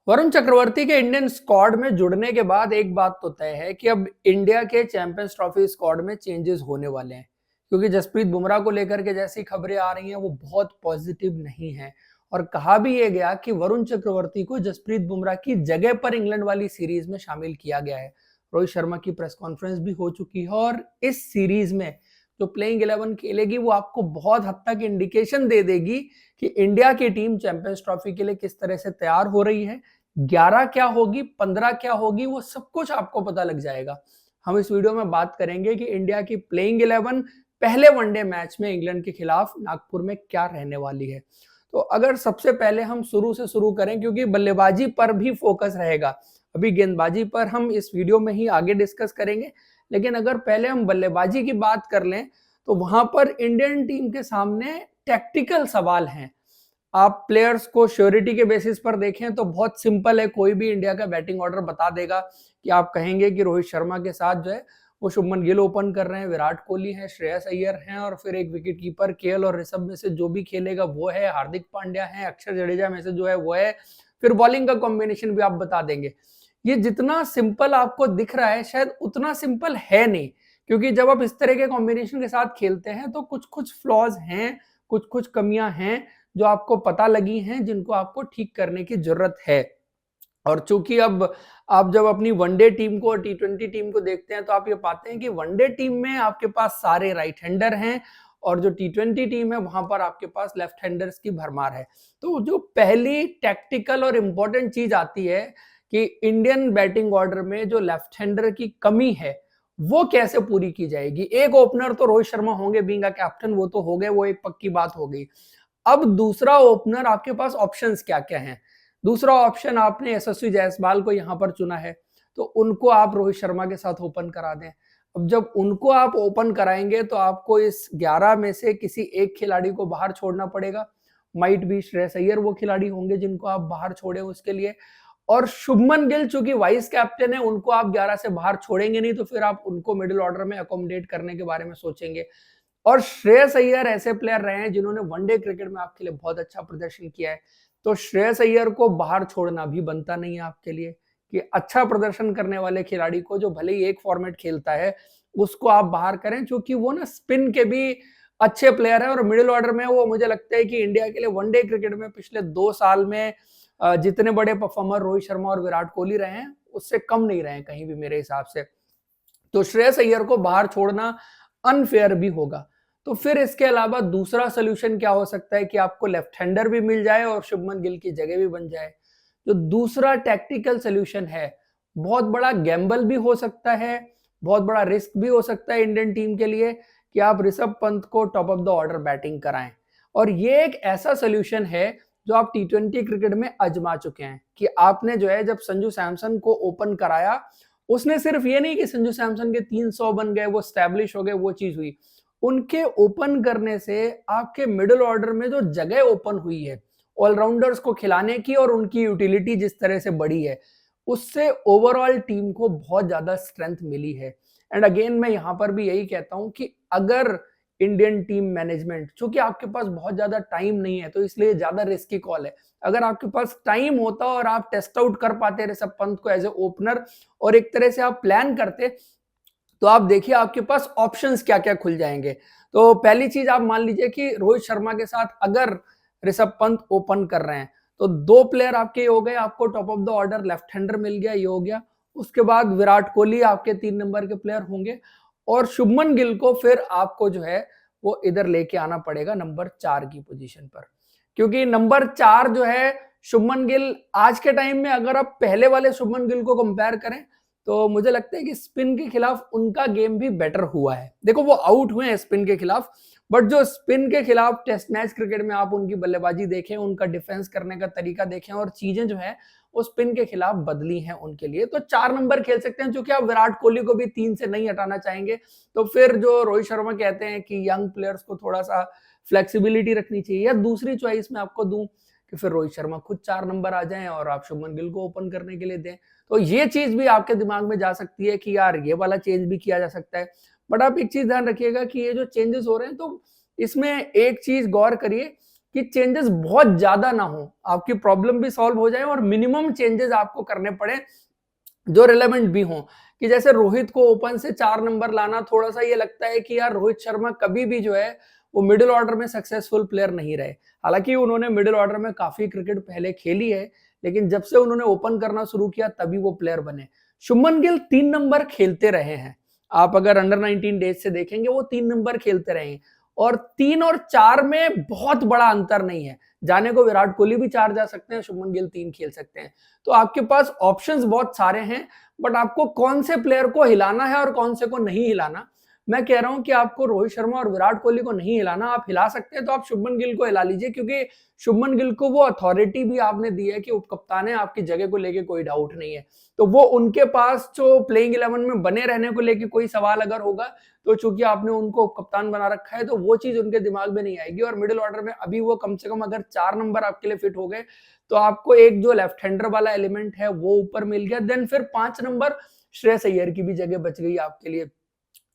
वरुण चक्रवर्ती के Indian squad में जुड़ने के बाद एक बात तो तय है कि अब इंडिया के चैंपियंस ट्रॉफी स्क्वाड में चेंजेस होने वाले हैं, क्योंकि जसप्रीत बुमराह को लेकर के जैसी खबरें आ रही हैं वो बहुत पॉजिटिव नहीं है। और कहा भी ये गया कि वरुण चक्रवर्ती को जसप्रीत बुमराह की जगह पर इंग्लैंड वाली सीरीज में शामिल किया गया है। रोहित शर्मा की प्रेस कॉन्फ्रेंस भी हो चुकी है और इस सीरीज में जो प्लेइंग 11 खेलेगी वो आपको बहुत हद तक इंडिकेशन दे देगी कि इंडिया की टीम चैंपियंस ट्रॉफी के लिए किस तरह से तैयार हो रही है। 11 क्या होगी, 15 क्या होगी, वो सब कुछ आपको पता लग जाएगा। हम इस वीडियो में बात करेंगे कि इंडिया की प्लेइंग 11 पहले वनडे मैच में इंग्लैंड के खिलाफ नागपुर में क्या रहने वाली है। तो अगर सबसे पहले हम शुरू से शुरू करें, क्योंकि बल्लेबाजी पर भी फोकस रहेगा, अभी गेंदबाजी पर हम इस वीडियो में ही आगे डिस्कस करेंगे, लेकिन अगर पहले हम बल्लेबाजी की बात कर लें तो वहां पर इंडियन टीम के सामने टैक्टिकल सवाल हैं। आप प्लेयर्स को श्योरिटी के बेसिस पर देखें तो बहुत सिंपल है, कोई भी इंडिया का बैटिंग ऑर्डर बता देगा कि आप कहेंगे कि रोहित शर्मा के साथ जो है वो शुभमन गिल ओपन कर रहे हैं, विराट कोहली है, श्रेयस अय्यर हैं और फिर एक विकेट कीपर केएल और ऋषभ में से जो भी खेलेगा वो है, हार्दिक पांड्या है, अक्षर जडेजा में से जो है वो है, फिर बॉलिंग का कॉम्बिनेशन भी आप बता देंगे। ये जितना सिंपल आपको दिख रहा है शायद उतना सिंपल है नहीं, क्योंकि जब आप इस तरह के कॉम्बिनेशन के साथ खेलते हैं तो कुछ कुछ फ्लॉज हैं, कुछ कुछ कमियां हैं जो आपको पता लगी हैं, जिनको आपको ठीक करने की जरूरत है। और चूंकि अब आप जब अपनी वनडे टीम को और टी20 टीम को देखते हैं तो आप ये पाते हैं कि वनडे टीम में आपके पास सारे राइट हैंडर हैं और जो टी20 टीम है वहां पर आपके पास लेफ्ट हैंडर्स की भरमार है। तो जो पहली टैक्टिकल और इंपॉर्टेंट चीज आती है कि इंडियन बैटिंग ऑर्डर में जो लेफ्ट हैंडर की कमी है वो कैसे पूरी की जाएगी। एक ओपनर तो रोहित शर्मा होंगे, बीइंग अ कैप्टन वो तो हो गए, वो एक पक्की बात हो गई। अब दूसरा ओपनर आपके पास ऑप्शंस क्या क्या हैं। दूसरा ऑप्शन आपने यशस्वी जायसवाल को यहां पर चुना है, तो उनको आप रोहित शर्मा के साथ ओपन करा दें। अब जब उनको आप ओपन कराएंगे तो आपको इस 11 में से किसी एक खिलाड़ी को बाहर छोड़ना पड़ेगा। माइट भी श्रेयस अय्यर वो खिलाड़ी होंगे जिनको आप बाहर छोड़े उसके लिए, और शुभमन गिल चूंकि वाइस कैप्टन है उनको आप 11 से बाहर छोड़ेंगे नहीं, तो फिर आप उनको मिडिल ऑर्डर में अकोमोडेट करने के बारे में सोचेंगे। और श्रेयस अय्यर ऐसे प्लेयर रहे हैं जिन्होंने वनडे क्रिकेट में आपके लिए बहुत अच्छा प्रदर्शन किया है, तो श्रेयस अय्यर को बाहर छोड़ना भी बनता नहीं है आपके लिए कि अच्छा प्रदर्शन करने वाले खिलाड़ी को जो भले ही एक फॉर्मेट खेलता है उसको आप बाहर करें, क्योंकि वो ना स्पिन के भी अच्छे प्लेयर है और मिडिल ऑर्डर में वो मुझे लगता है कि इंडिया के लिए वनडे क्रिकेट में पिछले 2 साल में जितने बड़े परफॉर्मर रोहित शर्मा और विराट कोहली रहे हैं उससे कम नहीं रहे कहीं भी मेरे हिसाब से। तो श्रेयस अय्यर को बाहर छोड़ना अनफेयर भी होगा। तो फिर इसके अलावा दूसरा सोल्यूशन क्या हो सकता है कि आपको लेफ्ट हैंडर भी मिल जाए और शुभमन गिल की जगह भी बन जाए। जो दूसरा टैक्टिकल सोल्यूशन है, बहुत बड़ा गैम्बल भी हो सकता है, बहुत बड़ा रिस्क भी हो सकता है इंडियन टीम के लिए कि आप ऋषभ पंत को top of the order batting कराएं। और ये एक ऐसा सोल्यूशन है जो आप टी20 क्रिकेट में आजमा चुके हैं कि आपने जो है जब संजू सैमसन को ओपन कराया, उसने सिर्फ ये नहीं कि संजू सैमसन के 300 बन गए, वो स्टैब्लिश हो गए, वो चीज हुई। उनके ओपन करने से आपके मिडिल ऑर्डर में जो जगह ओपन हुई है ऑलराउंडर्स को खिलाने की और उनकी यूटिलिटी जिस तरह से बढ़ी है, उससे ओवरऑल टीम को बहुत ज्यादा स्ट्रेंथ मिली है। एंड अगेन मैं यहां पर भी यही कहता हूं कि अगर इंडियन टीम मैनेजमेंट, चूंकि आपके पास बहुत ज्यादा टाइम नहीं है तो इसलिए ज्यादा रिस्की कॉल है, अगर आपके पास टाइम होता और आप टेस्ट आउट कर पाते ऋषभ पंत को एज ए ओपनर और एक तरह से आप प्लान करते, तो आप देखिए आपके पास ऑप्शंस क्या क्या खुल जाएंगे। तो पहली चीज आप मान लीजिए कि रोहित शर्मा के साथ अगर ऋषभ पंत ओपन कर रहे हैं तो 2 प्लेयर आपके हो गए, आपको top of the order left hander मिल गया, ये हो गया। उसके बाद विराट कोहली आपके 3 नंबर के प्लेयर होंगे और शुभमन गिल को फिर आपको जो है वो इधर लेके आना पड़ेगा नंबर 4 की पोजीशन पर, क्योंकि नंबर 4 जो है शुभमन गिल आज के टाइम में अगर आप पहले वाले शुभमन गिल को कंपेयर करें तो मुझे लगता है कि स्पिन के खिलाफ उनका गेम भी बेटर हुआ है। देखो वो आउट हुए हैं स्पिन के खिलाफ, बट जो स्पिन के खिलाफ टेस्ट मैच क्रिकेट में आप उनकी बल्लेबाजी देखें, उनका डिफेंस करने का तरीका देखें और चीजें जो है वो स्पिन के खिलाफ बदली हैं उनके लिए। तो 4 नंबर खेल सकते हैं, क्योंकि आप विराट कोहली को भी 3 से नहीं हटाना चाहेंगे, तो फिर जो रोहित शर्मा कहते हैं कि यंग प्लेयर्स को थोड़ा सा फ्लेक्सिबिलिटी रखनी चाहिए, या दूसरी चॉइस मैं आपको दूं कि फिर रोहित शर्मा खुद 4 नंबर आ जाएं और आप शुभमन गिल को ओपन करने के लिए दें। तो ये चीज भी आपके दिमाग में जा सकती है कि यार ये वाला चेंज भी किया जा सकता है। बट आप एक चीज ध्यान रखिएगा कि ये जो चेंजेस हो रहे हैं तो इसमें एक चीज गौर करिए कि चेंजेस बहुत ज्यादा ना हो, आपकी प्रॉब्लम भी सॉल्व हो जाए और मिनिमम चेंजेस आपको करने पड़े जो रिलेवेंट भी हों। कि जैसे रोहित को ओपन से 4 नंबर लाना, थोड़ा सा ये लगता है कि यार रोहित शर्मा कभी भी जो है वो मिडिल ऑर्डर में सक्सेसफुल प्लेयर नहीं रहे। हालांकि उन्होंने मिडिल ऑर्डर में काफी क्रिकेट पहले खेली है, लेकिन जब से उन्होंने ओपन करना शुरू किया तभी वो प्लेयर बने। शुभमन गिल 3 नंबर खेलते रहे हैं, आप अगर अंडर 19 डेज से देखेंगे वो 3 नंबर खेलते रहे हैं, और 3 और 4 में बहुत बड़ा अंतर नहीं है। जाने को विराट कोहली भी 4 जा सकते हैं, शुभमन गिल 3 खेल सकते हैं। तो आपके पास ऑप्शंस बहुत सारे हैं, बट आपको कौन से प्लेयर को हिलाना है और कौन से को नहीं हिलाना। मैं कह रहा हूं कि आपको रोहित शर्मा और विराट कोहली को नहीं हिलाना, आप हिला सकते हैं तो आप शुभमन गिल को हिला लीजिए, क्योंकि शुभमन गिल को वो अथॉरिटी भी आपने दी है कि उपकप्तान है, आपकी जगह को लेके कोई डाउट नहीं है। तो वो उनके पास जो प्लेइंग 11 में बने रहने को लेके कोई सवाल अगर होगा, तो चूंकि आपने उनको उपकप्तान बना रखा है तो वो चीज उनके दिमाग में नहीं आएगी। और मिडिल ऑर्डर में अभी वो कम से कम अगर 4 नंबर आपके लिए फिट हो गए, तो आपको एक जो लेफ्ट हैंडर वाला एलिमेंट है वो ऊपर मिल गया। देन फिर 5 नंबर श्रेयस अय्यर की भी जगह बच गई आपके लिए,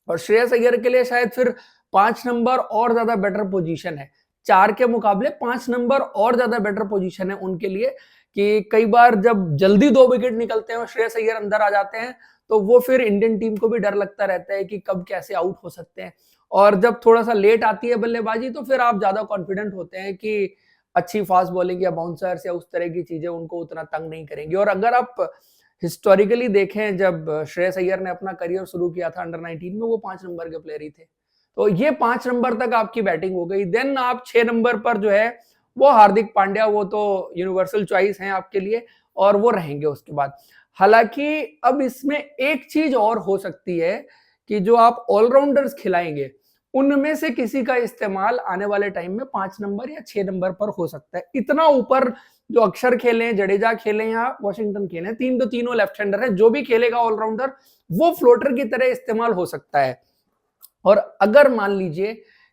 और श्रेयस अय्यर के लिए शायद फिर 5 नंबर और ज्यादा बेटर पोजीशन है। 4 के मुकाबले 5 नंबर और ज्यादा बेटर पोजीशन है उनके लिए, कि कई बार जब जल्दी 2 विकेट निकलते हैं और श्रेयस अय्यर अंदर आ जाते हैं, तो वो फिर इंडियन टीम को भी डर लगता रहता है कि कब कैसे आउट हो सकते हैं। और जब थोड़ा सा लेट आती है बल्लेबाजी, तो फिर आप ज्यादा कॉन्फिडेंट होते हैं कि अच्छी फास्ट बॉलिंग या बाउंसर्स या उस तरह की चीजें उनको उतना तंग नहीं करेंगी। और अगर आप हिस्टोरिकली देखें, जब श्रेयस अय्यर ने अपना करियर शुरू किया था अंडर 19 में, वो 5 नंबर के प्लेयर ही थे। तो ये 5 नंबर तक आपकी बैटिंग हो गई। देन आप 6 नंबर पर जो है वो हार्दिक पांड्या, वो तो यूनिवर्सल चॉइस है आपके लिए, और वो रहेंगे उसके बाद। हालांकि अब इसमें एक चीज और हो सकती है कि जो आप ऑलराउंडर्स खिलाएंगे, उनमें से किसी का इस्तेमाल आने वाले टाइम में 5 नंबर या 6 नंबर पर हो सकता है। इतना ऊपर जो अक्षर खेले, जडेजा खेले या वॉशिंगटन खेले, तीन तो तीनों लेफ्ट हैंडर है, जो भी खेलेगा ऑलराउंडर वो फ्लोटर की तरह इस्तेमाल हो सकता है। और अगर मान लीजिए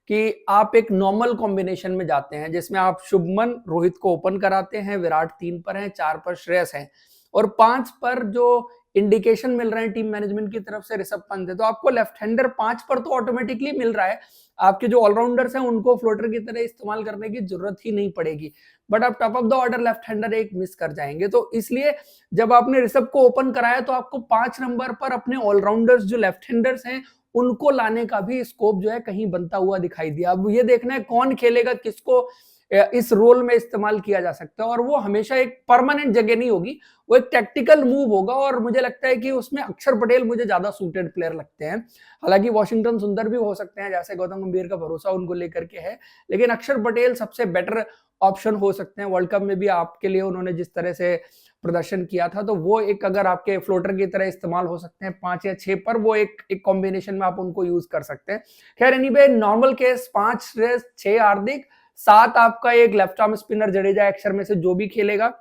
कि आप एक नॉर्मल कॉम्बिनेशन में जाते हैं, जिसमें आप शुभमन रोहित को ओपन कराते हैं, विराट 3 पर है, 4 पर श्रेयस है, और 5 पर जो इंडिकेशन मिल रहे हैं टीम मैनेजमेंट की तरफ से ऋषभ पंत है, तो आपको लेफ्ट हैंडर 5 पर तो ऑटोमेटिकली मिल रहा है। आपके जो ऑलराउंडर्स हैं उनको फ्लोटर की तरह इस्तेमाल करने की जरूरत ही नहीं पड़ेगी, बट आप top of the order left hander एक मिस कर जाएंगे। तो इसलिए जब आपने ऋषभ को ओपन कराया, तो आपको 5 नंबर पर अपने ऑलराउंडर्स जो लेफ्ट हैंडर्स हैं उनको लाने का भी स्कोप जो है कहीं बनता हुआ दिखाई दिया। अब ये देखना है कौन खेलेगा, किसको इस रोल में इस्तेमाल किया जा सकता है, और वो हमेशा एक परमानेंट जगह नहीं होगी, वो एक टैक्टिकल मूव होगा। और मुझे लगता है कि उसमें अक्षर पटेल मुझे ज्यादा सूटेड प्लेयर लगते हैं। हालांकि वॉशिंगटन सुंदर भी हो सकते हैं, जैसे गौतम गंभीर का भरोसा उनको लेकर के है, लेकिन अक्षर पटेल सबसे बेटर ऑप्शन हो सकते हैं। वर्ल्ड कप में भी आपके लिए उन्होंने जिस तरह से प्रदर्शन किया था, तो वो एक अगर आपके फ्लोटर की तरह इस्तेमाल हो सकते हैं 5 या 6 पर, वो एक कॉम्बिनेशन में आप उनको यूज कर सकते हैं। खैर एनीवे, नॉर्मल केस 5 श्रेयस, 6 हार्दिक, 7 आपका एक लेफ्ट आर्म स्पिनर जडेजा, अक्षर में से जो भी खेलेगा।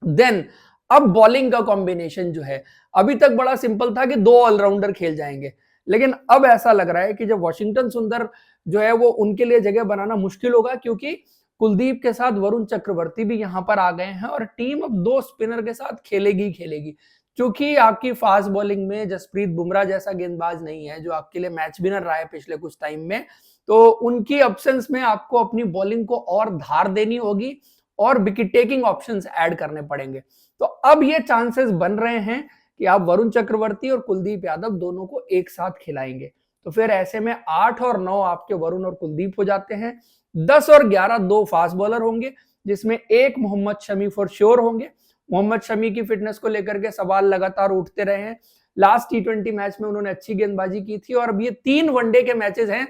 देन अब बॉलिंग का कॉम्बिनेशन जो है, अभी तक बड़ा सिंपल था कि 2 ऑलराउंडर खेल जाएंगे, लेकिन अब ऐसा लग रहा है कि जब वॉशिंगटन सुंदर जो है वो उनके लिए जगह बनाना मुश्किल होगा, क्योंकि कुलदीप के साथ वरुण चक्रवर्ती भी यहां पर आ गए हैं, और टीम अब 2 स्पिनर के साथ खेलेगी खेलेगी। क्योंकि आपकी फास्ट बॉलिंग में जसप्रीत बुमराह जैसा गेंदबाज नहीं है जो आपके लिए मैच विनर रहा है पिछले कुछ टाइम में, तो उनकी एब्सेंस में आपको अपनी बॉलिंग को और धार देनी होगी और विकेट टेकिंग ऑप्शंस ऐड करने पड़ेंगे। तो अब ये चांसेस बन रहे हैं कि आप वरुण चक्रवर्ती और कुलदीप यादव दोनों को एक साथ खिलाएंगे। तो फिर ऐसे में 8 और 9 आपके वरुण और कुलदीप हो जाते हैं। 10 और 11 2 फास्ट बॉलर होंगे, जिसमें एक मोहम्मद शमी फॉर श्योर होंगे। मोहम्मद शमी की फिटनेस को लेकर के सवाल लगातार उठते रहे हैं। लास्ट T20 मैच में उन्होंने अच्छी गेंदबाजी की थी, और अब ये 3 वनडे के मैचेस हैं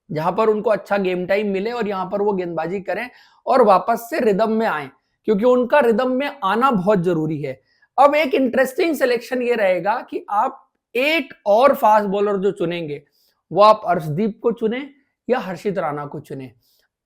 जहां पर उनको अच्छा गेम टाइम मिले और यहां पर वो गेंदबाजी करें और वापस से रिदम में आए, क्योंकि उनका रिदम में आना बहुत जरूरी है। अब एक इंटरेस्टिंग सिलेक्शन ये रहेगा कि आप एक और फास्ट बॉलर जो चुनेंगे, वो आप अर्शदीप को चुने या हर्षित राणा को चुने।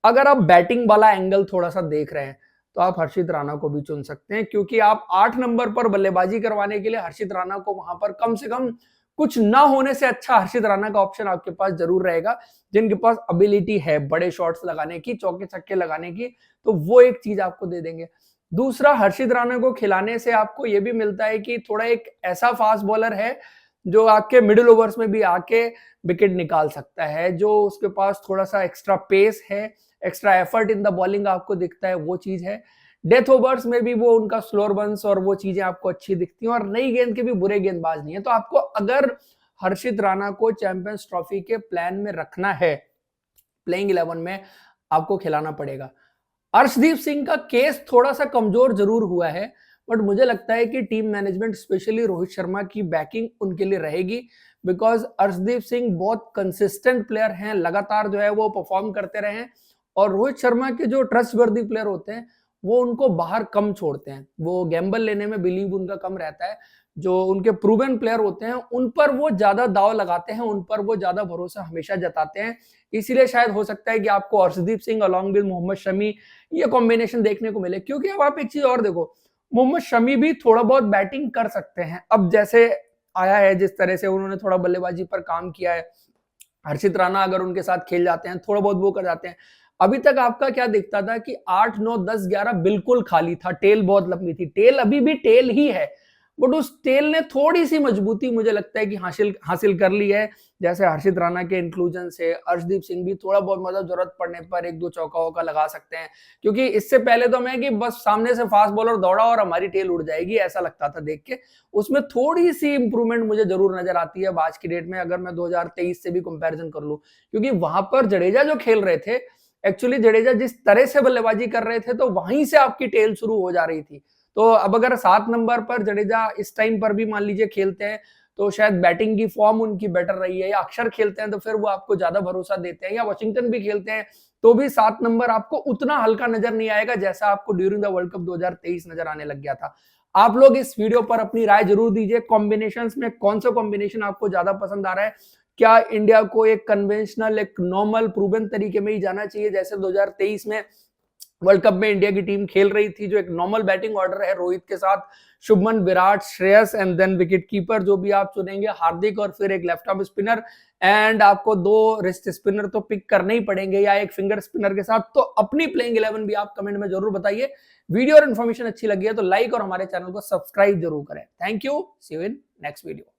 अगर आप बैटिंग वाला एंगल थोड़ा सा देख रहे हैं, तो आप हर्षित राणा को भी चुन सकते हैं, क्योंकि आप 8 नंबर पर बल्लेबाजी करवाने के लिए हर्षित राणा को वहां पर कम से कम कुछ ना होने से अच्छा हर्षित राणा का ऑप्शन आपके पास जरूर रहेगा। जिनके पास एबिलिटी है बड़े शॉट्स लगाने की, चौके छक्के लगाने की, तो वो एक चीज आपको दे देंगे। दूसरा, हर्षित राणा को खिलाने से आपको यह भी मिलता है कि थोड़ा एक ऐसा फास्ट बॉलर है जो आपके मिडिल ओवर्स में भी आके विकेट निकाल सकता है, जो उसके पास थोड़ा सा एक्स्ट्रा पेस है, extra effort in the bowling आपको दिखता है, वो चीज है। डेथ ओवर्स में भी वो उनका स्लोअर बंस और वो चीजें आपको अच्छी दिखती हैं, और नई गेंद के भी बुरे गेंदबाज नहीं है। तो आपको अगर हर्षित राणा को चैंपियंस ट्रॉफी के प्लान में रखना है, प्लेइंग 11 में आपको खिलाना पड़ेगा। अर्शदीप सिंह का केस थोड़ा सा कमजोर जरूर हुआ है, बट मुझे लगता है कि team management specially Rohit Sharma की बैकिंग उनके लिए रहेगी, बिकॉज अर्शदीप सिंह बहुत कंसिस्टेंट प्लेयर हैं, लगातार जो है वो परफॉर्म करते रहे हैं, और रोहित शर्मा के जो ट्रस्ट वर्दी प्लेयर होते हैं वो उनको बाहर कम छोड़ते हैं, वो गैम्बल लेने में बिलीव उनका कम रहता है। जो उनके प्रूवन प्लेयर होते हैं उन पर वो ज्यादा दाव लगाते हैं, उन पर वो ज्यादा भरोसा हमेशा जताते हैं। इसीलिए शायद हो सकता है कि आपको अर्शदीप सिंह अलॉन्ग विद मोहम्मद शमी ये कॉम्बिनेशन देखने को मिले। क्योंकि अब आप एक चीज और देखो, मोहम्मद शमी भी थोड़ा बहुत बैटिंग कर सकते हैं, अब जैसे आया है जिस तरह से उन्होंने थोड़ा बल्लेबाजी पर काम किया है, हर्षित राणा अगर उनके साथ खेल जाते हैं थोड़ा बहुत वो कर जाते हैं। अभी तक आपका क्या दिखता था कि 8, 9, 10, 11 बिल्कुल खाली था, टेल बहुत लंबी थी, टेल अभी भी टेल ही है, बट उस टेल ने थोड़ी सी मजबूती मुझे लगता है कि हासिल कर ली है। जैसे हर्षित राणा के इंक्लूजन से अर्शदीप सिंह भी थोड़ा बहुत मतलब जरूरत पड़ने पर 1-2 चौका वौका लगा सकते हैं, क्योंकि इससे पहले तो मैं कि बस सामने से फास्ट बॉलर दौड़ा और हमारी टेल उड़ जाएगी ऐसा लगता था देख के। उसमें थोड़ी सी इंप्रूवमेंट मुझे जरूर नजर आती है आज की डेट में, अगर मैं 2023 से भी कंपैरिजन कर लूं, क्योंकि वहां पर जडेजा जो खेल रहे थे, एक्चुअली जडेजा जिस तरह से बल्लेबाजी कर रहे थे तो वहीं से आपकी टेल शुरू हो जा रही थी। तो अब अगर 7 नंबर पर जडेजा इस टाइम पर भी मान लीजिए खेलते हैं तो शायद बैटिंग की फॉर्म उनकी बेटर रही है, या अक्षर खेलते हैं तो फिर वो आपको ज्यादा भरोसा देते हैं, या वॉशिंगटन भी खेलते हैं तो भी 7 नंबर आपको उतना हल्का नजर नहीं आएगा जैसा आपको ड्यूरिंग द वर्ल्ड कप 2023 नजर आने लग गया था। आप लोग इस वीडियो पर अपनी राय जरूर दीजिए, कॉम्बिनेशंस में कौन सा कॉम्बिनेशन आपको ज्यादा पसंद आ रहा है। क्या इंडिया को एक कन्वेंशनल, एक नॉर्मल प्रूवन तरीके में ही जाना चाहिए जैसे 2023 में वर्ल्ड कप में इंडिया की टीम खेल रही थी, जो एक नॉर्मल बैटिंग ऑर्डर है रोहित के साथ Shubman, Virat, Shreyas and then wicket keeper जो भी आप चुनेंगे हार्दिक, और फिर एक लेफ्ट आर्म स्पिनर, एंड आपको 2 रिस्ट स्पिनर तो पिक करने ही पड़ेंगे या एक फिंगर स्पिनर के साथ। तो अपनी प्लेइंग 11 भी आप कमेंट में जरूर बताइए। वीडियो और इन्फॉर्मेशन अच्छी लगी है तो लाइक और हमारे चैनल को सब्सक्राइब जरूर करें। Thank you, see you in next video.